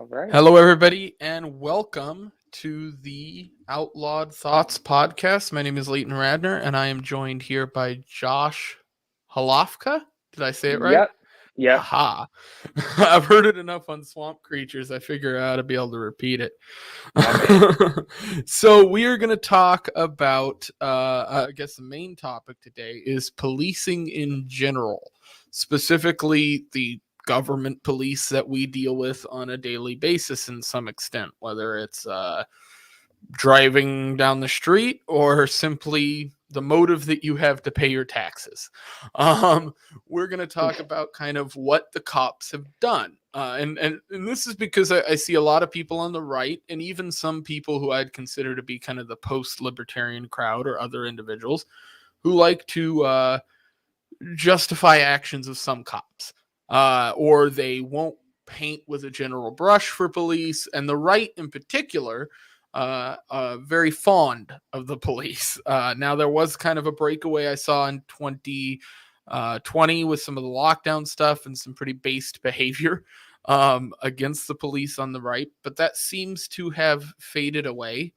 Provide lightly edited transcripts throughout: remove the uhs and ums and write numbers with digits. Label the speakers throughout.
Speaker 1: All right.
Speaker 2: Hello, everybody, and welcome to the Outlawed Thoughts podcast. My name is Leighton Radner, and I am joined here by Josh Hlavka. Did I say it right?
Speaker 1: Yep. Yep.
Speaker 2: Haha. I've heard it enough on Swamp Creatures. I figure I ought to be able to repeat it.
Speaker 1: My man.
Speaker 2: So we are going to talk about, I guess the main topic today is policing in general, specifically the government police that we deal with on a daily basis in some extent, whether it's driving down the street or simply the motive that you have to pay your taxes. We're going to talk about kind of what the cops have done. And this is because I see a lot of people on the right and even some people who I'd consider to be kind of the post-libertarian crowd or other individuals who like to justify actions of some cops. Or they won't paint with a general brush for police, and the right in particular very fond of the police. Now there was kind of a breakaway I saw in 2020 with some of the lockdown stuff and some pretty based behavior against the police on the right, but that seems to have faded away.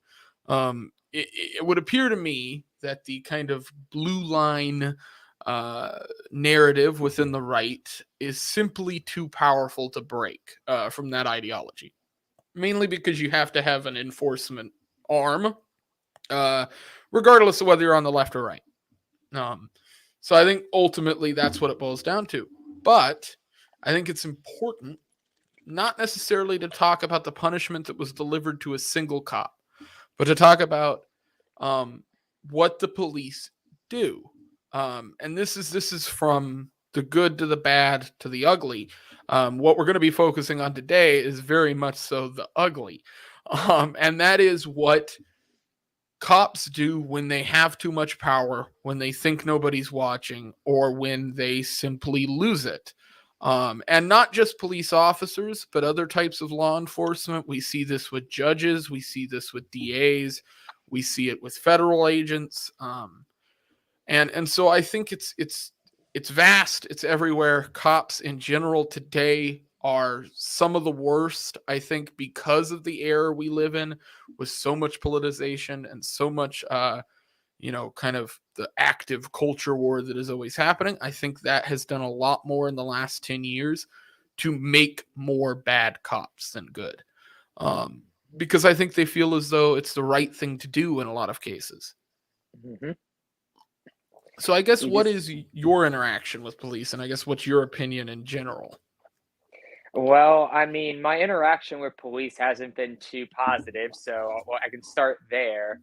Speaker 2: It would appear to me that the kind of blue line narrative within the right is simply too powerful to break from that ideology. Mainly because you have to have an enforcement arm, regardless of whether you're on the left or right. So I think ultimately that's what it boils down to. But I think it's important not necessarily to talk about the punishment that was delivered to a single cop, but to talk about what the police do. And this is from the good to the bad to the ugly. What we're going to be focusing on today is very much so the ugly. And that is what cops do when they have too much power, when they think nobody's watching, or when they simply lose it. And not just police officers, but other types of law enforcement. We see this with judges. We see this with DAs. We see it with federal agents. And so I think it's vast. It's everywhere. Cops in general today are some of the worst, I think, because of the era we live in, with so much politicization and so much, kind of the active culture war that is always happening. I think that has done a lot more in the last 10 years to make more bad cops than good. Because I think they feel as though it's the right thing to do in a lot of cases.
Speaker 1: Mm-hmm.
Speaker 2: So I guess what is your interaction with police, and I guess what's your opinion in general?
Speaker 1: Well, I mean, my interaction with police hasn't been too positive, so I can start there.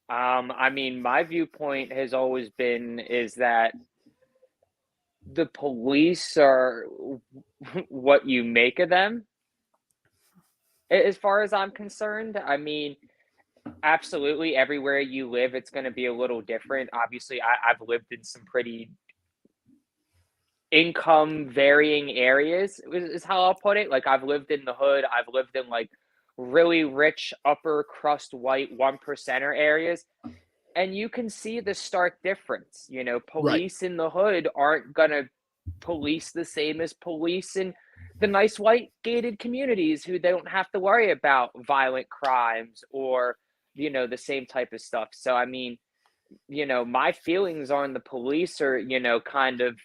Speaker 1: I mean, my viewpoint has always been is that the police are what you make of them, as far as I'm concerned. I mean, absolutely, everywhere you live, it's going to be a little different. Obviously, I've lived in some pretty income varying areas, is how I'll put it. Like, I've lived in the hood, I've lived in like really rich upper crust white one percenter areas, and you can see the stark difference.
Speaker 2: Right.
Speaker 1: Police in the hood aren't gonna police the same as police in the nice white gated communities who don't have to worry about violent crimes or the same type of stuff. So I mean, my feelings on the police are, kind of,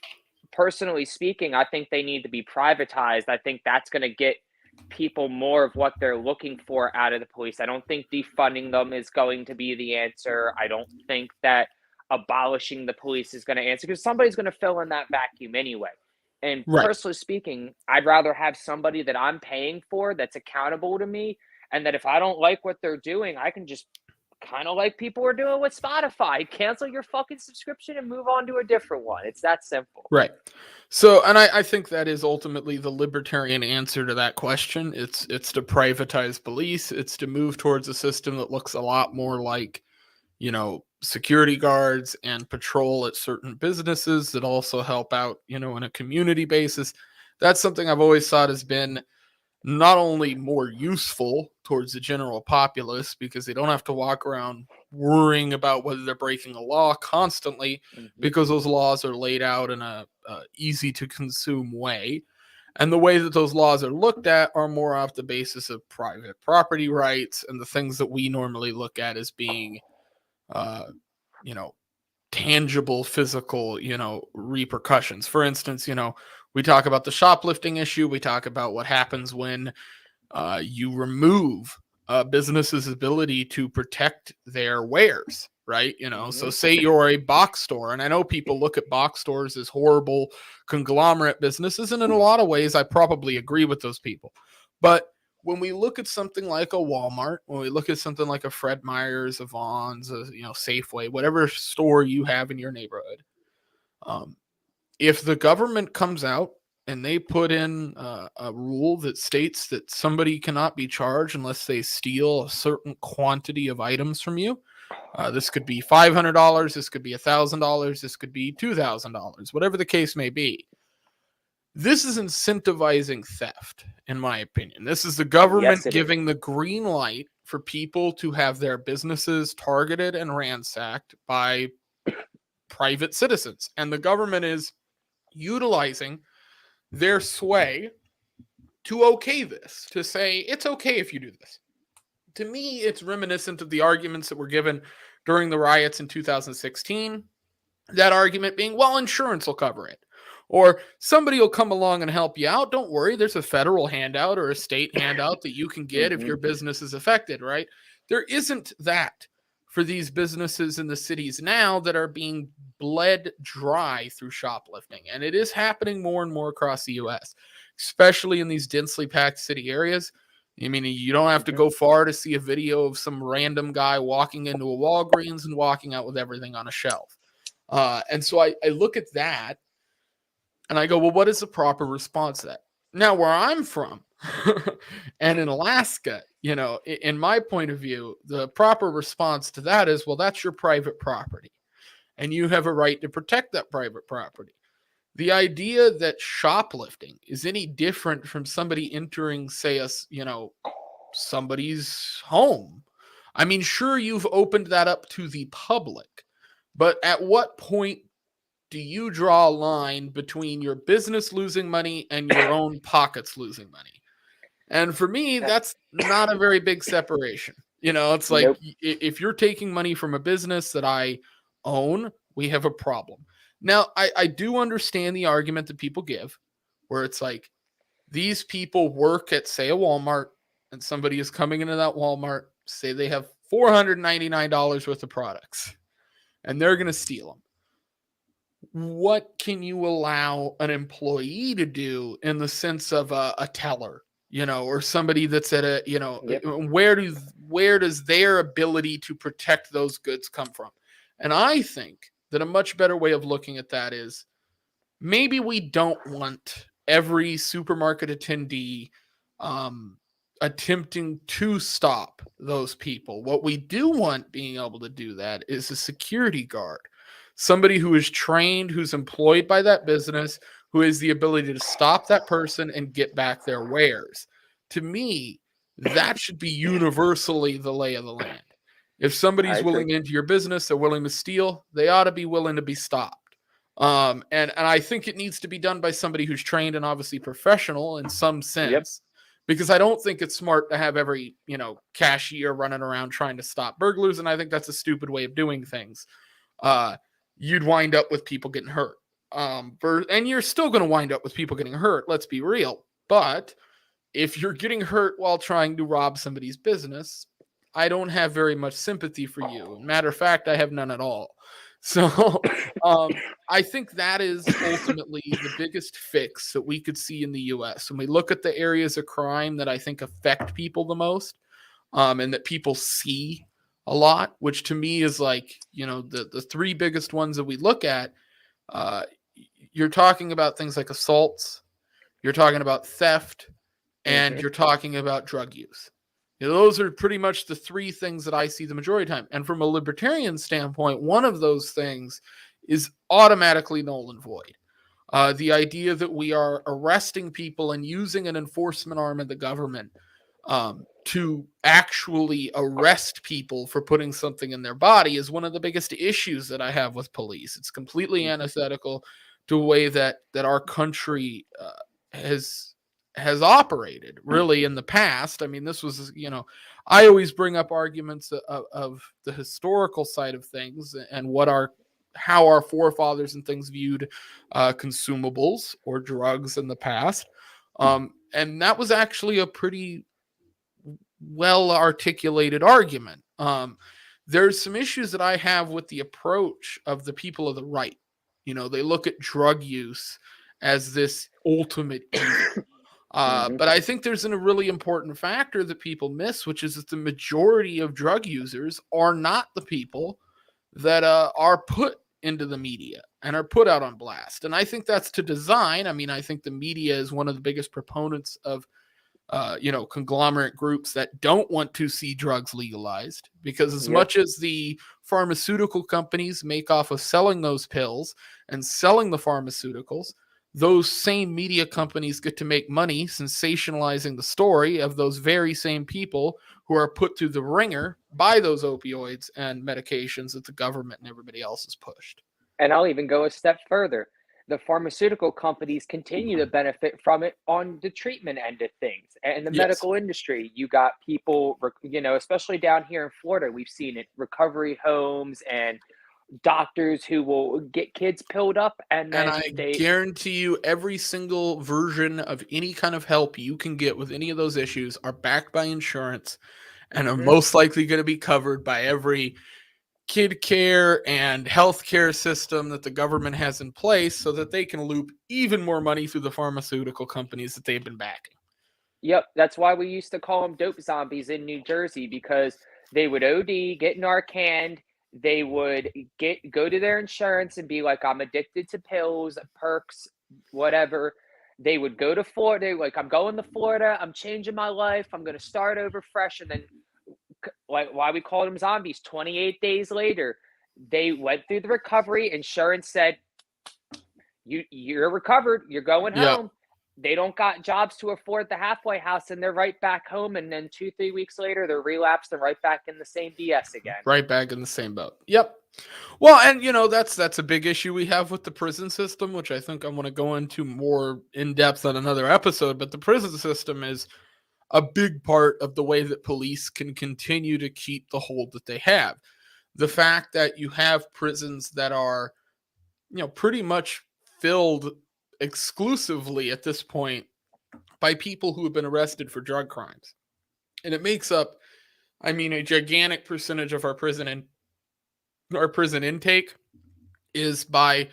Speaker 1: personally speaking, I think they need to be privatized. I think that's going to get people more of what they're looking for out of the police. I don't think defunding them is going to be the answer. I don't think that abolishing the police is going to answer, because somebody's going to fill in that vacuum anyway. And
Speaker 2: Right.
Speaker 1: personally speaking, I'd rather have somebody that I'm paying for that's accountable to me, and that if I don't like what they're doing, I can just, kind of like people are doing with Spotify, cancel your fucking subscription and move on to a different one. It's that simple.
Speaker 2: Right. So, and I think that is ultimately the libertarian answer to that question. It's to privatize police. It's to move towards a system that looks a lot more like, security guards and patrol at certain businesses that also help out, in a community basis. That's something I've always thought has been not only more useful towards the general populace, because they don't have to walk around worrying about whether they're breaking a law constantly,
Speaker 1: Mm-hmm.
Speaker 2: because those laws are laid out in a easy to consume way. And the way that those laws are looked at are more off the basis of private property rights and the things that we normally look at as being, you know, tangible physical, repercussions. For instance, we talk about the shoplifting issue. We talk about what happens when you remove a business's ability to protect their wares, right? So say you're a box store, and I know people look at box stores as horrible conglomerate businesses, and in a lot of ways, I probably agree with those people. But when we look at something like a Walmart, when we look at something like a Fred Meyer's, a Vons, Safeway, whatever store you have in your neighborhood, if the government comes out and they put in a rule that states that somebody cannot be charged unless they steal a certain quantity of items from you, this could be $500, this could be $1,000, this could be $2,000, whatever the case may be. This is incentivizing theft, in my opinion. This is the government giving the green light for people to have their businesses targeted and ransacked by private citizens. And the government is utilizing their sway to okay this, to say it's okay if you do this. To me, it's reminiscent of the arguments that were given during the riots in 2016. That argument being, well, insurance will cover it. Or somebody will come along and help you out. Don't worry, there's a federal handout or a state handout that you can get if your business is affected, right? There isn't that for these businesses in the cities now that are being bled dry through shoplifting. And it is happening more and more across the U.S., especially in these densely packed city areas. I mean, you don't have to go far to see a video of some random guy walking into a Walgreens and walking out with everything on a shelf. And so I look at that and I go, well, what is the proper response to that? Now, where I'm from and in Alaska, in my point of view, the proper response to that is, well, that's your private property and you have a right to protect that private property. The idea that shoplifting is any different from somebody entering, say, somebody's home. I mean, sure, you've opened that up to the public, but at what point do you draw a line between your business losing money and your own pockets losing money? And for me, that's not a very big separation. It's like, if you're taking money from a business that I own, we have a problem. Now, I do understand the argument that people give where it's like, these people work at, say, a Walmart, and somebody is coming into that Walmart, say they have $499 worth of products, and they're going to steal them. What can you allow an employee to do in the sense of a teller, or somebody that's at a, where does their ability to protect those goods come from? And I think that a much better way of looking at that is maybe we don't want every supermarket attendee attempting to stop those people. What we do want being able to do that is a security guard. Somebody who is trained, who's employed by that business, who has the ability to stop that person and get back their wares. To me, that should be universally the lay of the land. If somebody's willing into your business, they're willing to steal, they ought to be willing to be stopped. And I think it needs to be done by somebody who's trained and obviously professional in some sense. Because I don't think it's smart to have every, cashier running around trying to stop burglars. And I think that's a stupid way of doing things. You'd wind up with people getting hurt. And you're still going to wind up with people getting hurt. Let's be real. But if you're getting hurt while trying to rob somebody's business, I don't have very much sympathy for you. Matter of fact, I have none at all. So I think that is ultimately the biggest fix that we could see in the U.S. When we look at the areas of crime that I think affect people the most, and that people see a lot, which to me is like, the three biggest ones that we look at, you're talking about things like assaults, you're talking about theft, and you're talking about drug use. Those are pretty much the three things that I see the majority of the time. And from a libertarian standpoint, one of those things is automatically null and void. The idea that we are arresting people and using an enforcement arm of the government to actually arrest people for putting something in their body is one of the biggest issues that I have with police. It's completely antithetical to a way that our country has operated really in the past. I mean, this was, I always bring up arguments of the historical side of things and how our forefathers and things viewed consumables or drugs in the past. And that was actually a pretty well articulated argument. There's some issues that I have with the approach of the people of the right. They look at drug use as this ultimate evil. But I think there's a really important factor that people miss, which is that the majority of drug users are not the people that are put into the media and are put out on blast. And I think that's to design. I mean, I think the media is one of the biggest proponents of conglomerate groups that don't want to see drugs legalized, because as much as the pharmaceutical companies make off of selling those pills and selling the pharmaceuticals, those same media companies get to make money sensationalizing the story of those very same people who are put through the ringer by those opioids and medications that the government and everybody else has pushed.
Speaker 1: And I'll even go a step further. The pharmaceutical companies continue to benefit from it on the treatment end of things. And the medical industry, you got people, especially down here in Florida, we've seen it, recovery homes and doctors who will get kids pilled up. And
Speaker 2: I guarantee you every single version of any kind of help you can get with any of those issues are backed by insurance and are most likely going to be covered by every kid care and healthcare system that the government has in place, so that they can loop even more money through the pharmaceutical companies that they've been backing.
Speaker 1: Yep, that's why we used to call them dope zombies in New Jersey, because they would OD, get Narcan, they would go to their insurance and be like, I'm addicted to pills, perks, whatever. They would go to Florida, like, I'm going to Florida, I'm changing my life, I'm going to start over fresh. And then, like, why we call them zombies, 28 days later, they went through the recovery. Insurance said, you're recovered, you're going home. They don't got jobs to afford the halfway house, and they're right back home. And then 2-3 weeks later, they're relapsed and right back in the same BS again.
Speaker 2: Right back in the same boat. Yep. Well, and that's a big issue we have with the prison system, which I think I'm going to go into more in depth on another episode. But the prison system is a big part of the way that police can continue to keep the hold that they have. The fact that you have prisons that are, pretty much filled exclusively at this point by people who have been arrested for drug crimes. And it makes up, a gigantic percentage of our prison intake is by,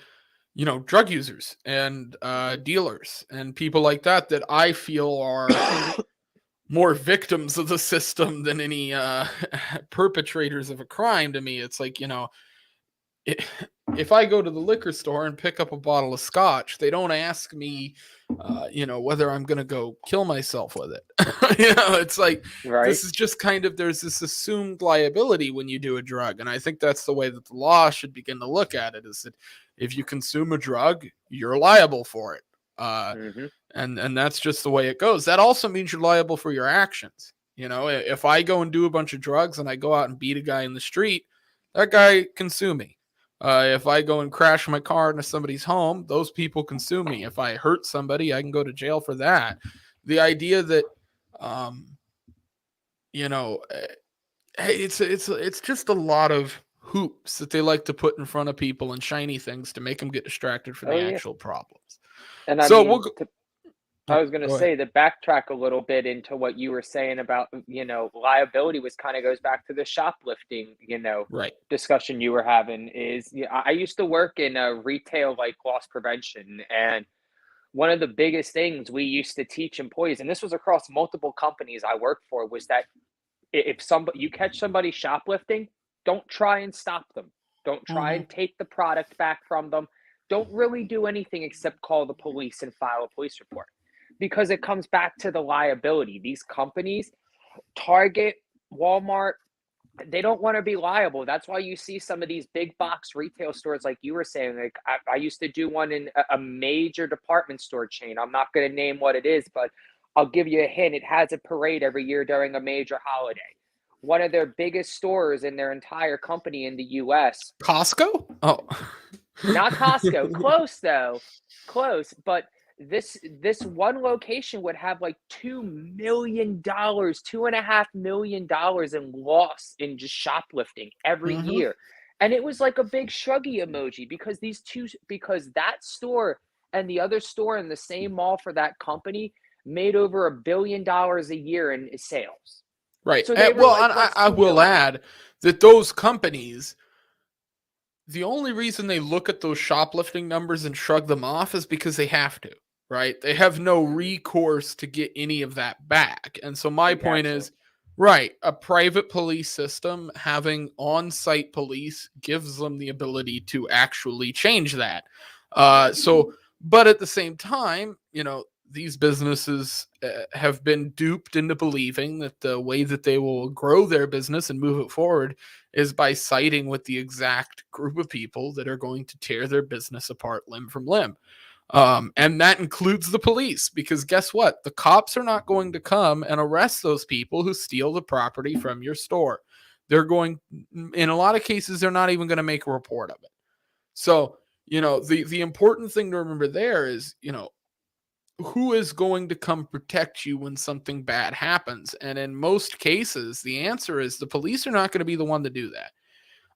Speaker 2: drug users and dealers and people like that I feel are more victims of the system than any perpetrators of a crime. To me, it's like, if I go to the liquor store and pick up a bottle of scotch, they don't ask me, whether I'm going to go kill myself with it. It's like, This is just kind of, there's this assumed liability when you do a drug. And I think that's the way that the law should begin to look at it, is that if you consume a drug, you're liable for it. And that's just the way it goes. That also means you're liable for your actions. If I go and do a bunch of drugs and I go out and beat a guy in the street, that guy can sue me. If I go and crash my car into somebody's home, those people can sue me. If I hurt somebody, I can go to jail for that. The idea that, it's just a lot of hoops that they like to put in front of people and shiny things to make them get distracted from the actual problems.
Speaker 1: And I was going to say, to backtrack a little bit into what you were saying about, liability goes back to the shoplifting, discussion you were having. Is I used to work in retail, like loss prevention. And one of the biggest things we used to teach employees, and this was across multiple companies I worked for, was that if you catch somebody shoplifting, don't try and stop them. Don't try and take the product back from them. Don't really do anything except call the police and file a police report. Because it comes back to the liability. These companies, Target, Walmart, they don't want to be liable. That's why you see some of these big box retail stores, like you were saying. Like I used to do one in a major department store chain. I'm not going to name what it is, but I'll give you a hint. It has a parade every year during a major holiday. One of their biggest stores in their entire company in the U.S.
Speaker 2: Costco? Oh.
Speaker 1: Not Costco. Close, though. Close, but this one location would have like $2 million, $2.5 million in loss in just shoplifting every
Speaker 2: Mm-hmm.
Speaker 1: year. And it was like a big shruggy emoji because that store and the other store in the same mall for that company made over $1 billion a year in sales.
Speaker 2: Right.
Speaker 1: So they were
Speaker 2: Well,
Speaker 1: like,
Speaker 2: and
Speaker 1: what's
Speaker 2: I
Speaker 1: $2
Speaker 2: will
Speaker 1: million?
Speaker 2: add that those companies, the only reason they look at those shoplifting numbers and shrug them off is because they have to, right? They have no recourse to get any of that back. And so my point
Speaker 1: Exactly.
Speaker 2: is, right, a private police system having on-site police gives them the ability to actually change that. But at the same time, these businesses have been duped into believing that the way that they will grow their business and move it forward is by siding with the exact group of people that are going to tear their business apart limb from limb. And that includes the police, because guess what? The cops are not going to come and arrest those people who steal the property from your store. They're going, in a lot of cases, they're not even going to make a report of it. So, the important thing to remember there is, who is going to come protect you when something bad happens? And in most cases, the answer is the police are not going to be the one to do that.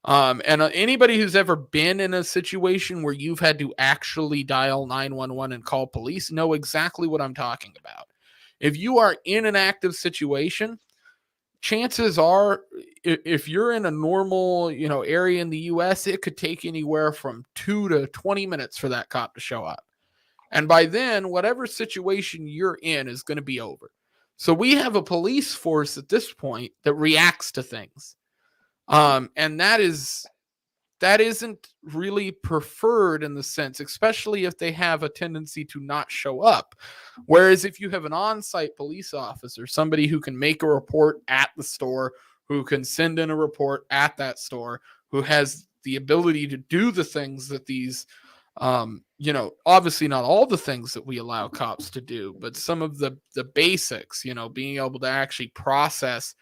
Speaker 2: And anybody who's ever been in a situation where you've had to actually dial 911 and call police know exactly what I'm talking about. If you are in an active situation, chances are, if you're in a normal, area in the US, it could take anywhere from 2 to 20 minutes for that cop to show up. And by then, whatever situation you're in is going to be over. So we have a police force at this point that reacts to things. And that isn't really preferred in the sense, especially if they have a tendency to not show up. Whereas if you have an on-site police officer, somebody who can make a report at the store, who can send in a report at that store, who has the ability to do the things that these, obviously not all the things that we allow cops to do, but some of the basics, being able to actually process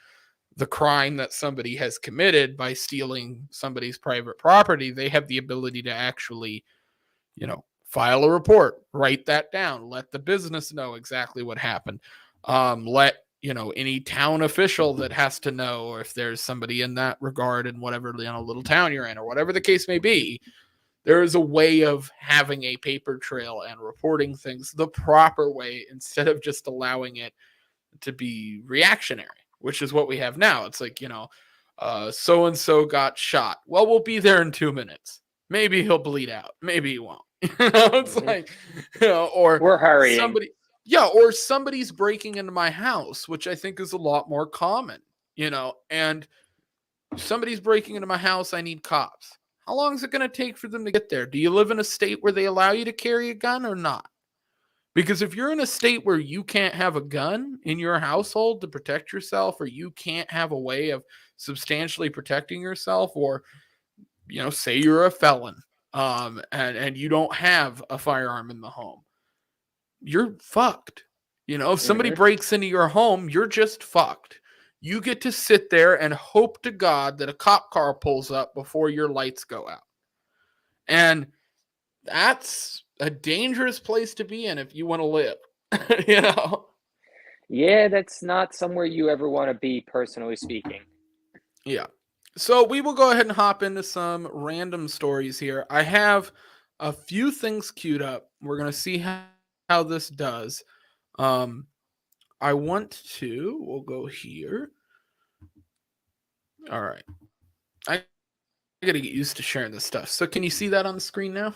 Speaker 2: the crime that somebody has committed by stealing somebody's private property. They have the ability to actually, file a report, write that down, let the business know exactly what happened. Let, any town official that has to know, or if there's somebody in that regard in whatever, little town you're in, or whatever the case may be, there is a way of having a paper trail and reporting things the proper way instead of just allowing it to be reactionary, which is what we have now. It's like, so and so got shot. Well, we'll be there in 2 minutes. Maybe he'll bleed out. Maybe he won't. It's like, or
Speaker 1: We're hurrying.
Speaker 2: or somebody's breaking into my house, which I think is a lot more common, and somebody's breaking into my house. I need cops. How long is it going to take for them to get there? Do you live in a state where they allow you to carry a gun or not? Because if you're in a state where you can't have a gun in your household to protect yourself, or you can't have a way of substantially protecting yourself, or, say you're a felon, and you don't have a firearm in the home, you're fucked. If somebody
Speaker 1: Mm-hmm.
Speaker 2: breaks into your home, you're just fucked. You get to sit there and hope to God that a cop car pulls up before your lights go out. And that's a dangerous place to be in if you want to live. you know
Speaker 1: Yeah, that's not somewhere you ever want to be, personally speaking.
Speaker 2: yeah. So we will go ahead and hop into some random stories here. I have a few things queued up. We're going to see how this does. We'll go here. All right. I got to get used to sharing this stuff. So can you see that on the screen now?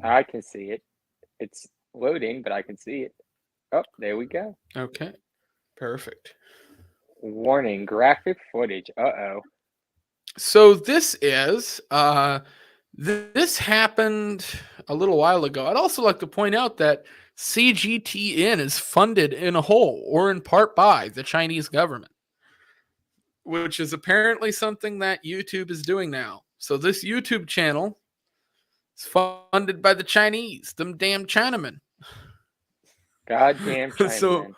Speaker 1: I can see it. It's loading, but I can see it. Oh, there we go.
Speaker 2: Okay. Perfect.
Speaker 1: Warning, graphic footage. Uh-oh.
Speaker 2: So this happened a little while ago. I'd also like to point out that CGTN is funded in whole or in part by the Chinese government, which is apparently something that YouTube is doing now. So this YouTube channel is funded by the Chinese, them damn Chinamen.
Speaker 1: Goddamn
Speaker 2: So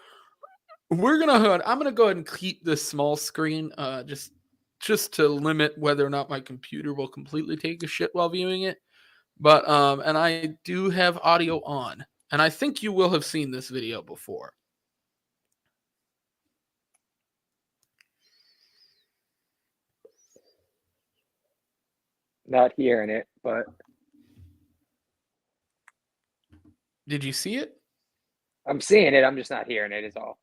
Speaker 1: Chinaman.
Speaker 2: I'm gonna go ahead and keep this small screen, just to limit whether or not my computer will completely take a shit while viewing it. But and I do have audio on. And I think you will have seen this video before.
Speaker 1: Not hearing it, but
Speaker 2: Did you see it?
Speaker 1: I'm seeing it. I'm just not hearing it is all.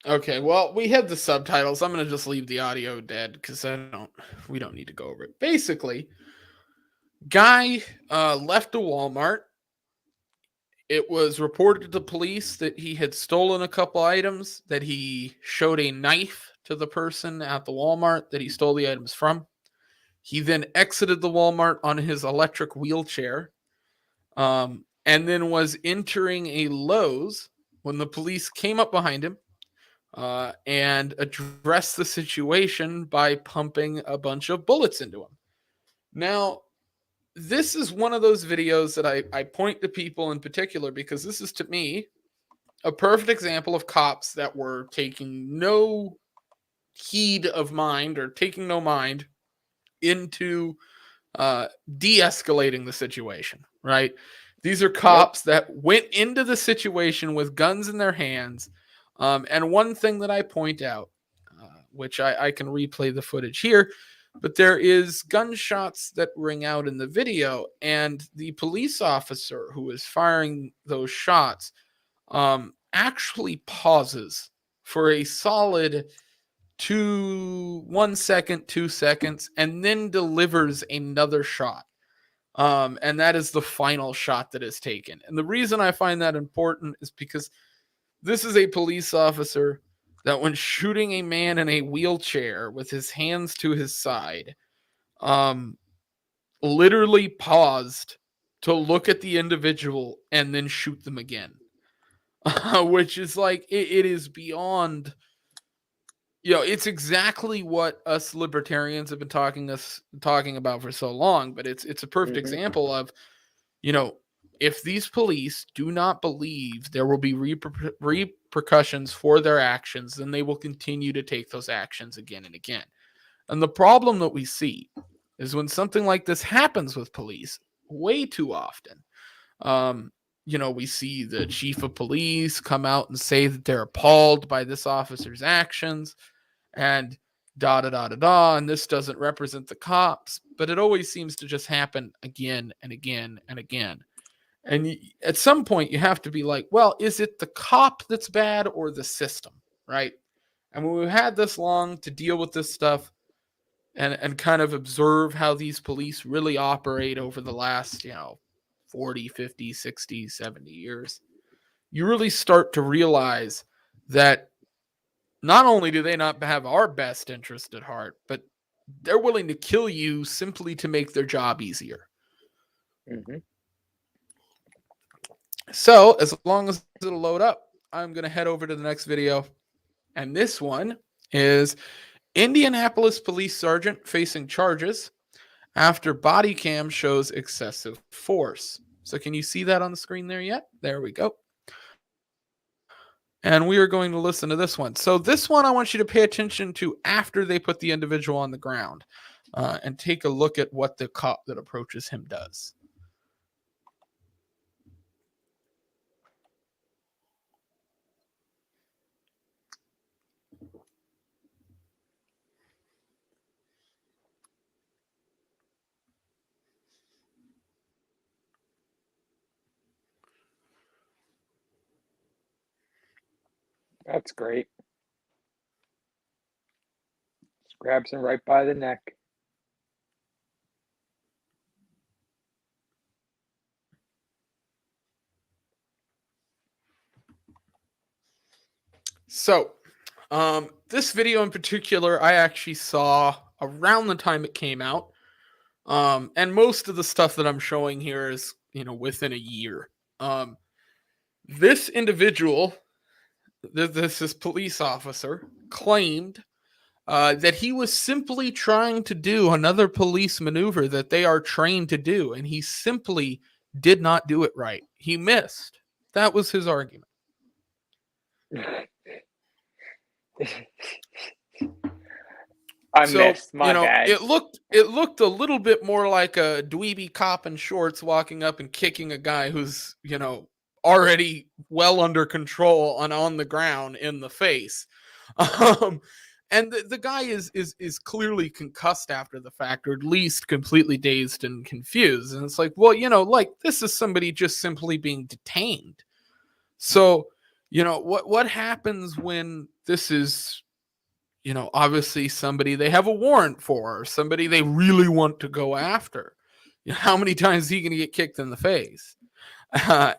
Speaker 2: Okay, well, we have the subtitles. I'm going to just leave the audio dead because we don't need to go over it. Basically, guy left a Walmart. It was reported to the police that he had stolen a couple items, that he showed a knife to the person at the Walmart that he stole the items from. He then exited the Walmart on his electric wheelchair, and then was entering a Lowe's when the police came up behind him and addressed the situation by pumping a bunch of bullets into him. Now, this is one of those videos that I point to people in particular because this is, to me, a perfect example of cops that were taking no heed of mind or taking no mind into de-escalating the situation, right? These are cops that went into the situation with guns in their hands. And one thing that I point out, which I can replay the footage here, but there is gunshots that ring out in the video, and the police officer who is firing those shots actually pauses for a solid 1 second, 2 seconds, and then delivers another shot. And that is the final shot that is taken. And the reason I find that important is because this is a police officer that, when shooting a man in a wheelchair with his hands to his side, literally paused to look at the individual and then shoot them again. Which is like, it is beyond, it's exactly what us libertarians have been talking about for so long, but it's a perfect example of, if these police do not believe there will be repercussions for their actions, then they will continue to take those actions again and again. And the problem that we see is when something like this happens with police way too often, we see the chief of police come out and say that they're appalled by this officer's actions and and this doesn't represent the cops, but it always seems to just happen again and again and again. And at some point you have to be like, well, is it the cop that's bad or the system, right? And when we've had this long to deal with this stuff and kind of observe how these police really operate over the last, 40, 50, 60, 70 years, you really start to realize that not only do they not have our best interest at heart, but they're willing to kill you simply to make their job easier.
Speaker 1: Mm-hmm.
Speaker 2: So as long as it'll load up, I'm going to head over to the next video. And this one is Indianapolis police sergeant facing charges after body cam shows excessive force. So can you see that on the screen there yet? There we go. And we are going to listen to this one. So this one I want you to pay attention to after they put the individual on the ground and take a look at what the cop that approaches him does.
Speaker 1: That's great. Just grabs him right by the neck.
Speaker 2: So, this video in particular, I actually saw around the time it came out. And most of the stuff that I'm showing here is, within a year. This individual, this police officer, claimed that he was simply trying to do another police maneuver that they are trained to do, and he simply did not do it right. He missed. That was his argument.
Speaker 1: Missed. My bad.
Speaker 2: It looked a little bit more like a dweeby cop in shorts walking up and kicking a guy who's, already well under control and on the ground in the face. Um, and the guy is clearly concussed after the fact, or at least completely dazed and confused. And it's like, well, like this is somebody just simply being detained. So, what happens when this is, obviously somebody they have a warrant for, or somebody they really want to go after? How many times is he going to get kicked in the face?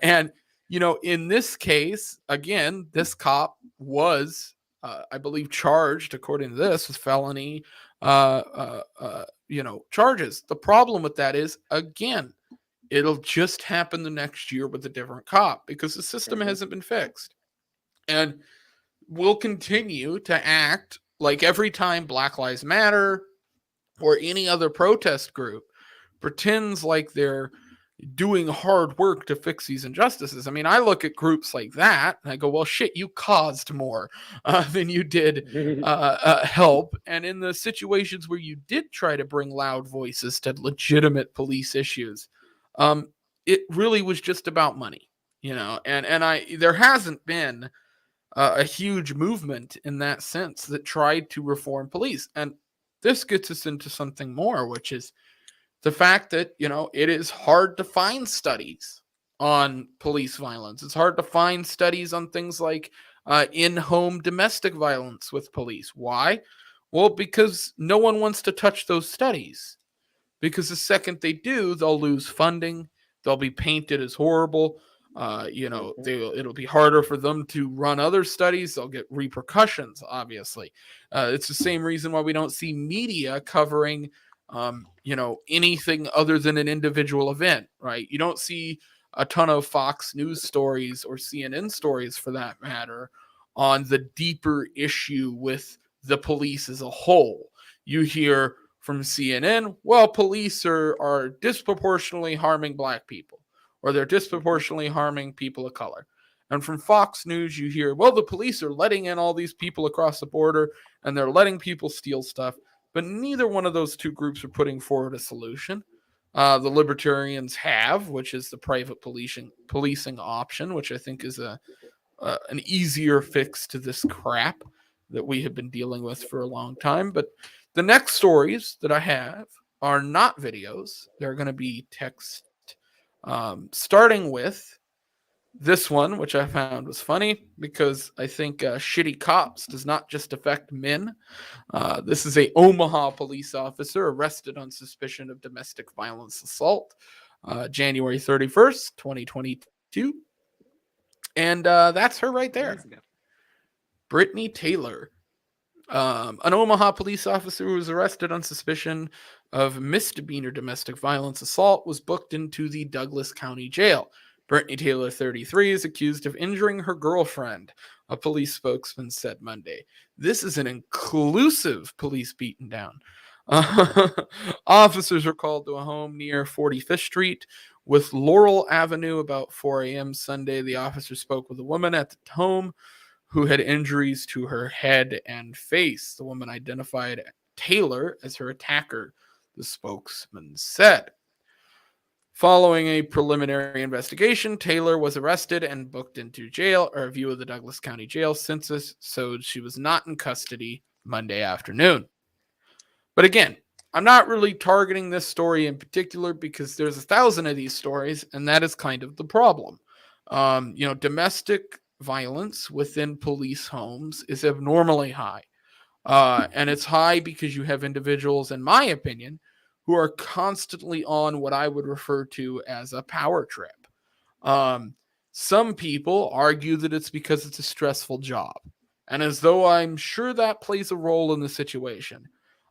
Speaker 2: And in this case, again, this cop was, I believe, charged, according to this, with felony, charges. The problem with that is, again, it'll just happen the next year with a different cop because the system hasn't been fixed. And we'll continue to act like every time Black Lives Matter or any other protest group pretends like they're doing hard work to fix these injustices. I mean, I look at groups like that and I go, well, shit, you caused more than you did help. And in the situations where you did try to bring loud voices to legitimate police issues, it really was just about money, and there hasn't been a huge movement in that sense that tried to reform police. And this gets us into something more, which is the fact that, it is hard to find studies on police violence. It's hard to find studies on things like in-home domestic violence with police. Why? Well, because no one wants to touch those studies. Because the second they do, they'll lose funding. They'll be painted as horrible. It'll be harder for them to run other studies. They'll get repercussions, obviously. It's the same reason why we don't see media covering anything other than an individual event, right? You don't see a ton of Fox News stories or CNN stories, for that matter, on the deeper issue with the police as a whole. You hear from CNN, well, police are disproportionately harming Black people, or they're disproportionately harming people of color. And from Fox News, you hear, well, the police are letting in all these people across the border, and they're letting people steal stuff. But neither one of those two groups are putting forward a solution. The libertarians have, which is the private policing option, which I think is an easier fix to this crap that we have been dealing with for a long time. But the next stories that I have are not videos. They're going to be text, starting with this one, which I found was funny because I think shitty cops does not just affect men. This is a Omaha police officer arrested on suspicion of domestic violence assault, January 31st, 2022. And that's her right there. Brittany Taylor. An Omaha police officer who was arrested on suspicion of misdemeanor domestic violence assault was booked into the Douglas County Jail. Brittany Taylor, 33, is accused of injuring her girlfriend, a police spokesman said Monday. This is an inclusive police beating down. Officers were called to a home near 45th Street with Laurel Avenue about 4 a.m. Sunday. The officer spoke with a woman at the home who had injuries to her head and face. The woman identified Taylor as her attacker, the spokesman said. Following a preliminary investigation, Taylor was arrested and booked into jail. A review of the Douglas County Jail census showed she was not in custody Monday afternoon. But again, I'm not really targeting this story in particular because there's 1,000 of these stories, and that is kind of the problem. Domestic violence within police homes is abnormally high. And it's high because you have individuals, in my opinion, who are constantly on what I would refer to as a power trip. Some people argue that it's because it's a stressful job. And as though I'm sure that plays a role in the situation,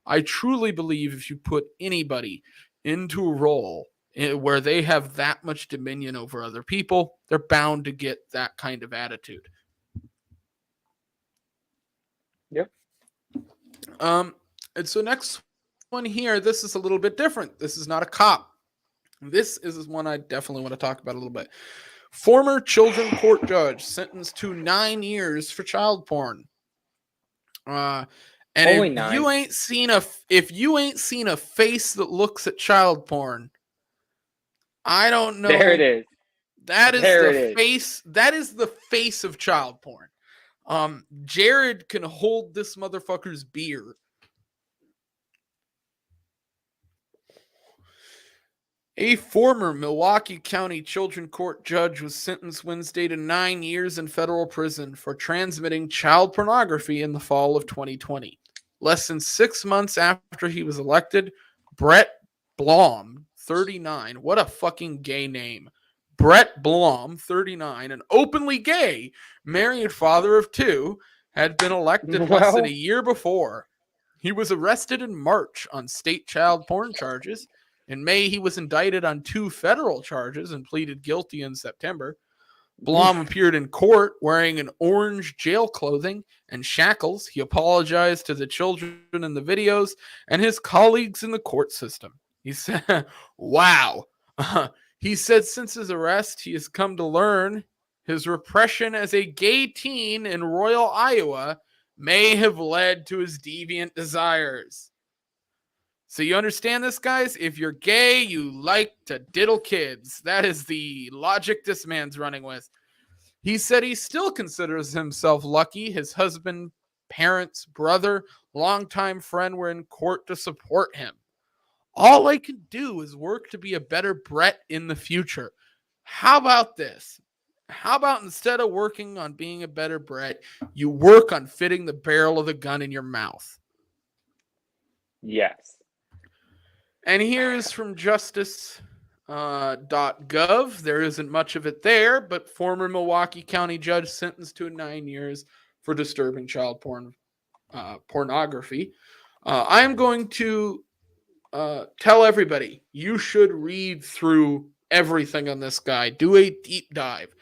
Speaker 2: I truly believe if you put anybody into a role where they have that much dominion over other people, they're bound to get that kind of attitude.
Speaker 1: Yep.
Speaker 2: And so next one here, this is a little bit different. This is not a cop. This is one I definitely want to talk about a little bit. Former children court judge sentenced to 9 years for child porn. And
Speaker 1: Only
Speaker 2: if
Speaker 1: 9.
Speaker 2: you ain't seen a face that looks at child porn, I don't know.
Speaker 1: There it is.
Speaker 2: That is
Speaker 1: There
Speaker 2: the
Speaker 1: it is.
Speaker 2: face. That is the face of child porn. Jared can hold this motherfucker's beer. A former Milwaukee County Children Court judge was sentenced Wednesday to 9 years in federal prison for transmitting child pornography in the fall of 2020. Less than 6 months after he was elected, Brett Blom, 39, what a fucking gay name. Brett Blom, 39, an openly gay, married father of 2, had been elected less than a year before. He was arrested in March on state child porn charges. In May, he was indicted on 2 federal charges and pleaded guilty in September. Blom appeared in court wearing an orange jail clothing and shackles. He apologized to the children in the videos and his colleagues in the court system. He said, wow. He said since his arrest, he has come to learn his repression as a gay teen in Royal, Iowa may have led to his deviant desires. So you understand this, guys? If you're gay, you like to diddle kids. That is the logic this man's running with. He said he still considers himself lucky. His husband, parents, brother, longtime friend were in court to support him. All I can do is work to be a better Brett in the future. How about this? How about instead of working on being a better Brett, you work on fitting the barrel of the gun in your mouth?
Speaker 1: Yes.
Speaker 2: And here's from Justicegov. There isn't much of it there, but former Milwaukee County judge sentenced to 9 years for disturbing child pornography. I am going to tell everybody you should read through everything on this guy. Do a deep dive.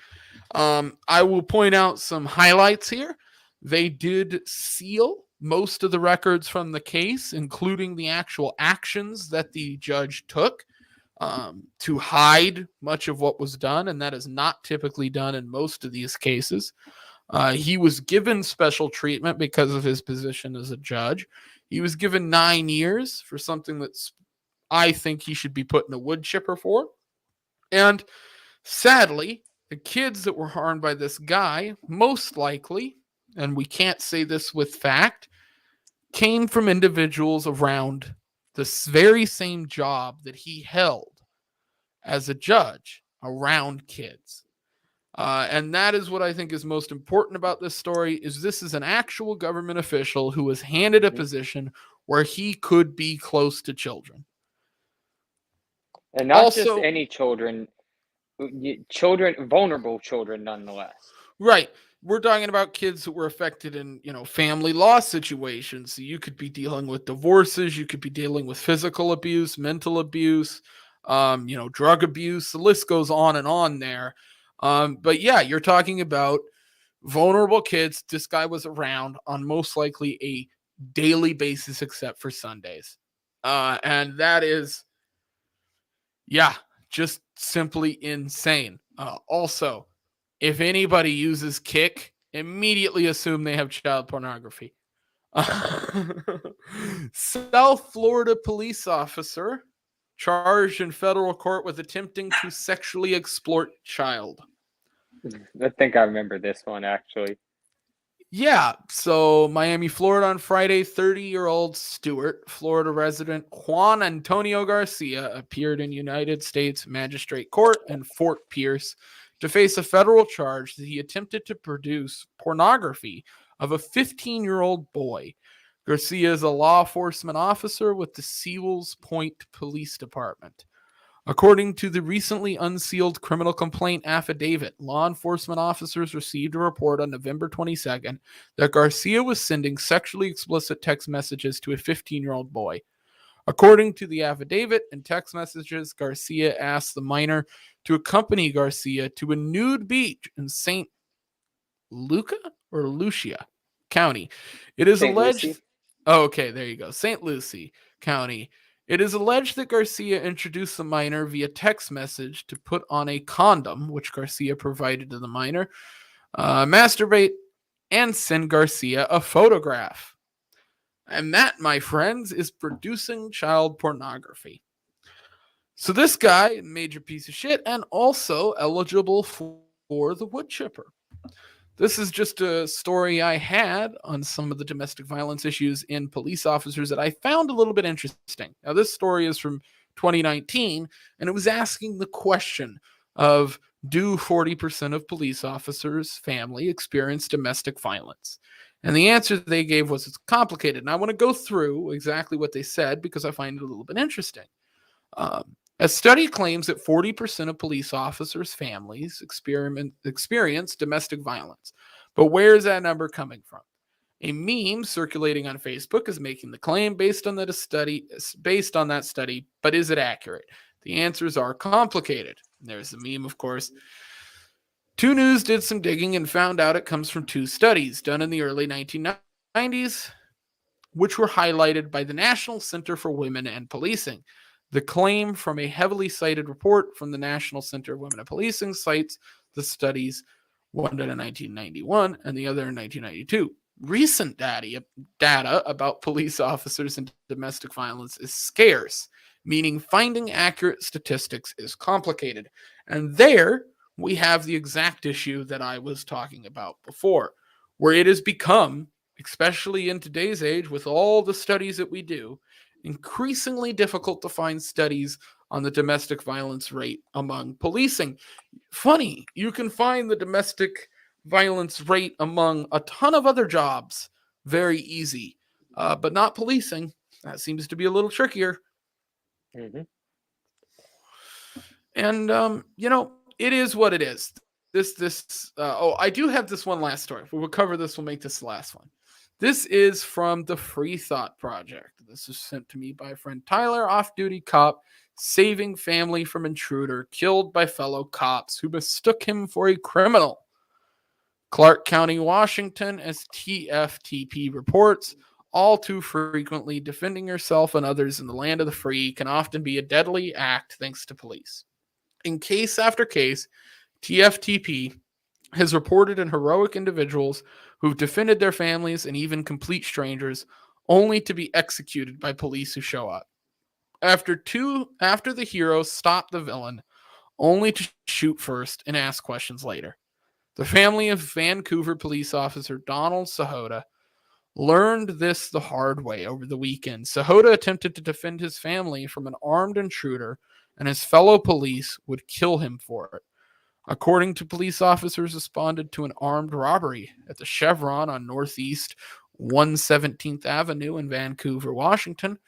Speaker 2: I will point out some highlights here. They did seal most of the records from the case, including the actual actions that the judge took to hide much of what was done, and that is not typically done in most of these cases. He was given special treatment because of his position as a judge. He was given 9 years for something that's I think he should be put in a wood chipper for. And sadly, the kids that were harmed by this guy, most likely, and we can't say this with fact, came from individuals around this very same job that he held as a judge around kids. And that is what I think is most important about this story, is this is an actual government official who was handed a position where he could be close to children.
Speaker 1: And not just any children, vulnerable children nonetheless.
Speaker 2: Right. We're talking about kids that were affected in, family law situations. So you could be dealing with divorces, you could be dealing with physical abuse, mental abuse, drug abuse. The list goes on and on there. But yeah, you're talking about vulnerable kids. This guy was around on most likely a daily basis, except for Sundays. And that is, just simply insane. Also, if anybody uses Kick, immediately assume they have child pornography. South Florida police officer charged in federal court with attempting to sexually exploit child.
Speaker 1: I think I remember this one, actually.
Speaker 2: Yeah, so Miami, Florida on Friday, 30-year-old Stewart, Florida resident Juan Antonio Garcia appeared in United States Magistrate Court in Fort Pierce to face a federal charge that he attempted to produce pornography of a 15-year-old boy. Garcia is a law enforcement officer with the Sewells Point Police Department. According to the recently unsealed criminal complaint affidavit, law enforcement officers received a report on November 22nd that Garcia was sending sexually explicit text messages to a 15-year-old boy. According to the affidavit and text messages, Garcia asked the minor to accompany Garcia to a nude beach in St. Lucia County. It is alleged...
Speaker 1: Lucie?
Speaker 2: Oh, okay, there you go. St. Lucie County. It is alleged that Garcia introduced the minor via text message to put on a condom, which Garcia provided to the minor, masturbate, and send Garcia a photograph. And that, my friends, is producing child pornography. So this guy, major piece of shit, and also eligible for the wood chipper. This is just a story I had on some of the domestic violence issues in police officers that I found a little bit interesting. Now, this story is from 2019, and it was asking the question of, do 40% of police officers' family experience domestic violence? And the answer they gave was, it's complicated. And I want to go through exactly what they said because I find it a little bit interesting. A study claims that 40% of police officers' families experience domestic violence. But where is that number coming from? A meme circulating on Facebook is making the claim based on that study, but is it accurate? The answers are complicated. There's the meme, of course. 2 News did some digging and found out it comes from 2 studies done in the early 1990s, which were highlighted by the National Center for Women and Policing. The claim from a heavily cited report from the National Center of Women and Policing cites the studies, one done in 1991 and the other in 1992. Recent data about police officers and domestic violence is scarce, meaning finding accurate statistics is complicated. And there we have the exact issue that I was talking about before, where it has become, especially in today's age with all the studies that we do, increasingly difficult to find studies on the domestic violence rate among policing. Funny, you can find the domestic violence rate among a ton of other jobs very easy, but not policing. That seems to be a little trickier.
Speaker 1: Mm-hmm.
Speaker 2: And it is what it is. I do have this one last story. If we'll cover this, we'll make this the last one. This is from the Free Thought Project. This was sent to me by friend Tyler, off-duty cop, saving family from intruder, killed by fellow cops who mistook him for a criminal. Clark County, Washington, as TFTP reports, all too frequently defending yourself and others in the land of the free can often be a deadly act thanks to police. In case after case, TFTP has reported in heroic individuals who've defended their families and even complete strangers, only to be executed by police who show up. After the heroes stop the villain, only to shoot first and ask questions later. The family of Vancouver police officer Donald Sahota learned this the hard way over the weekend. Sahota attempted to defend his family from an armed intruder, and his fellow police would kill him for it. According to police officers responded to an armed robbery at the Chevron on Northeast 117th Avenue in Vancouver, Washington.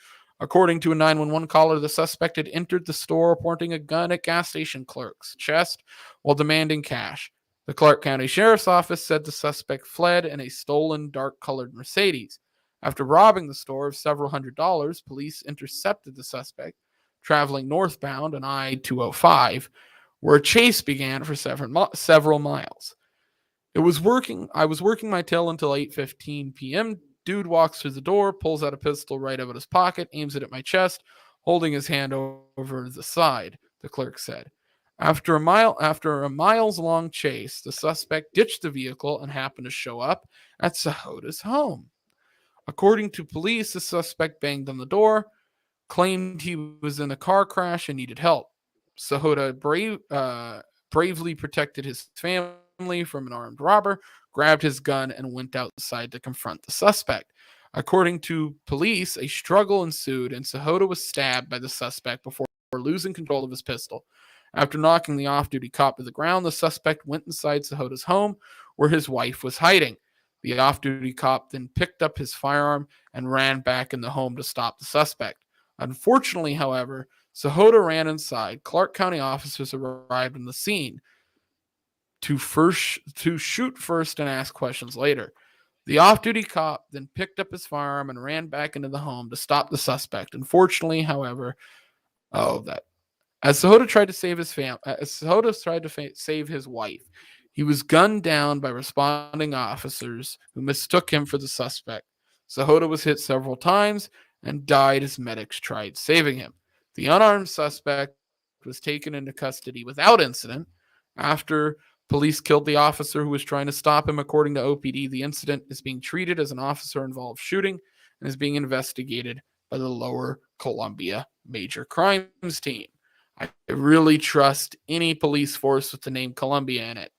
Speaker 2: According to a 911 caller, the suspect had entered the store pointing a gun at gas station clerk's chest while demanding cash. The Clark County Sheriff's Office said the suspect fled in a stolen dark-colored Mercedes. After robbing the store of several $100s, police intercepted the suspect traveling northbound on I-205, where a chase began for several miles. I was working my tail until 8:15 p.m. Dude walks through the door, pulls out a pistol right out of his pocket, aims it at my chest, holding his hand over the side, the clerk said. After a miles-long chase, the suspect ditched the vehicle and happened to show up at Sahota's home. According to police, the suspect banged on the door, claimed he was in a car crash and needed help. Sahota bravely protected his family from an armed robber, grabbed his gun, and went outside to confront the suspect. According to police, a struggle ensued, and Sahota was stabbed by the suspect before losing control of his pistol. After knocking the off-duty cop to the ground, the suspect went inside Sahota's home, where his wife was hiding. The off-duty cop then picked up his firearm and ran back in the home to stop the suspect. Unfortunately, however, Sahota ran inside. Clark County officers arrived on the scene to shoot first and ask questions later. The off-duty cop then picked up his firearm and ran back into the home to stop the suspect. Unfortunately, however, as Sahota tried to save his wife, he was gunned down by responding officers who mistook him for the suspect. Sahota was hit several times and died as medics tried saving him. The unarmed suspect was taken into custody without incident after police killed the officer who was trying to stop him. According to OPD, the incident is being treated as an officer-involved shooting and is being investigated by the Lower Columbia Major Crimes Team. I really trust any police force with the name Columbia in it.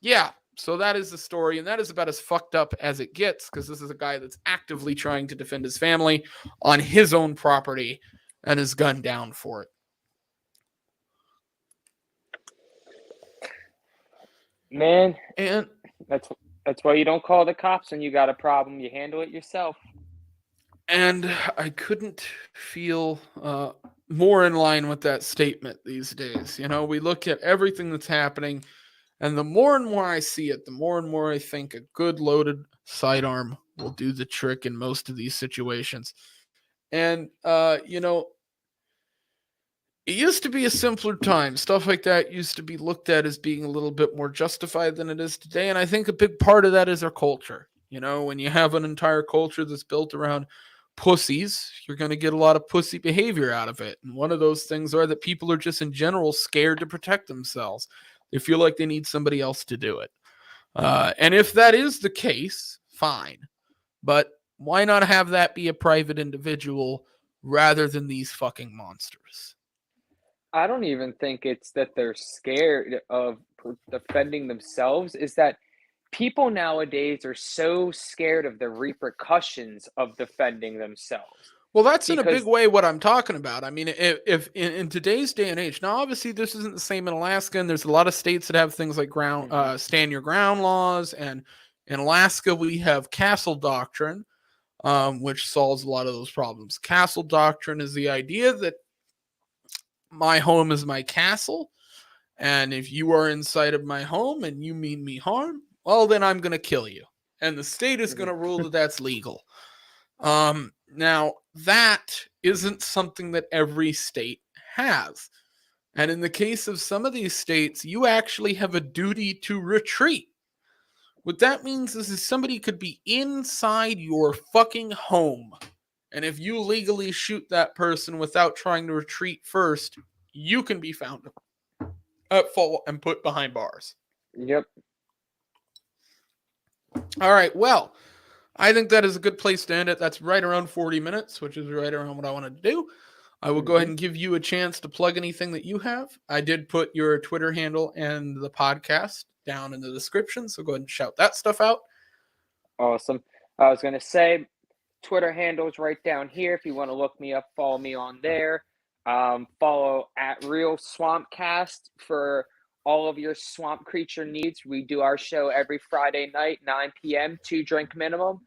Speaker 2: Yeah, so that is the story, and that is about as fucked up as it gets, because this is a guy that's actively trying to defend his family on his own property and is gunned down for it.
Speaker 1: Man,
Speaker 2: and
Speaker 1: that's why you don't call the cops when you got a problem. You handle it yourself.
Speaker 2: And I couldn't feel more in line with that statement these days. You know, we look at everything that's happening, and the more and more I see it, the more and more I think a good loaded sidearm will do the trick in most of these situations. And, you know, it used to be a simpler time. Stuff like that used to be looked at as being a little bit more justified than it is today. And I think a big part of that is our culture. You know, when you have an entire culture that's built around pussies, you're going to get a lot of pussy behavior out of it. And one of those things are that people are just in general scared to protect themselves. They feel like they need somebody else to do it. And if that is the case, fine. But why not have that be a private individual rather than these fucking monsters?
Speaker 1: I don't even think it's that they're scared of defending themselves. Is that people nowadays are so scared of the repercussions of defending themselves.
Speaker 2: Well, that's in a big
Speaker 1: Because
Speaker 2: way what I'm talking about. I mean, if in today's day and age, now obviously this isn't the same in Alaska, and there's a lot of states that have things like stand your ground laws, and in Alaska we have castle doctrine, which solves a lot of those problems. Castle doctrine is the idea that my home is my castle, and if you are inside of my home and you mean me harm, well, then I'm going to kill you, and the state is going to rule that that's legal. Now, that isn't something that every state has. And in the case of some of these states, you actually have a duty to retreat. What that means is somebody could be inside your fucking home, and if you legally shoot that person without trying to retreat first, you can be found at fault and put behind bars.
Speaker 1: Yep.
Speaker 2: All right, well, I think that is a good place to end it. That's right around 40 minutes, which is right around what I wanted to do. I will go ahead and give you a chance to plug anything that you have. I did put your Twitter handle and the podcast down in the description, so go ahead and shout that stuff out.
Speaker 1: Awesome. I was going to say, Twitter handle is right down here. If you want to look me up, follow me on there. Follow at Real SwamCast for all of your swamp creature needs. We do our show every Friday night, 9 p.m., 2 drink minimum.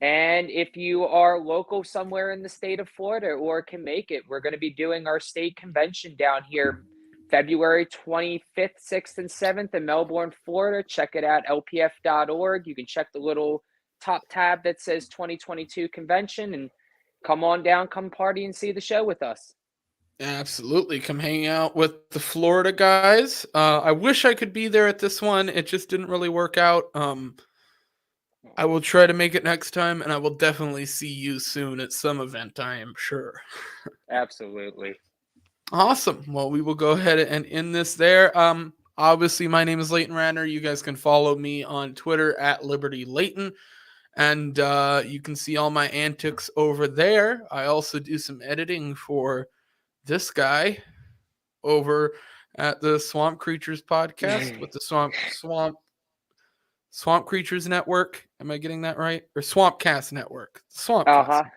Speaker 1: And if you are local somewhere in the state of Florida or can make it, we're going to be doing our state convention down here February 25th, 6th, and 7th in Melbourne, Florida. Check it out, lpf.org. You can check the little top tab that says 2022 convention and come on down, come party and see the show with us.
Speaker 2: Absolutely. Come hang out with the Florida guys. I wish I could be there at this one. It just didn't really work out. I will try to make it next time, and I will definitely see you soon at some event, I am sure.
Speaker 1: Absolutely.
Speaker 2: Awesome. Well, we will go ahead and end this there. Obviously, my name is Leighton Radner. You guys can follow me on Twitter at Liberty Leighton, and you can see all my antics over there. I also do some editing for this guy over at the Swamp Creatures podcast with the Swamp Creatures Network. Am I getting that right? Or SwamCast Network. SwamCast.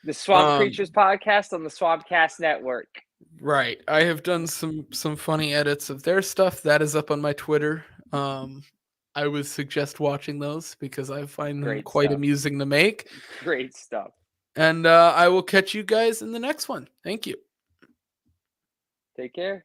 Speaker 1: The Swamp Creatures podcast on the SwamCast Network.
Speaker 2: Right. I have done some funny edits of their stuff. That is up on my Twitter. I would suggest watching those because I find them quite amusing to make.
Speaker 1: Great stuff.
Speaker 2: And I will catch you guys in the next one. Thank you.
Speaker 1: Take care.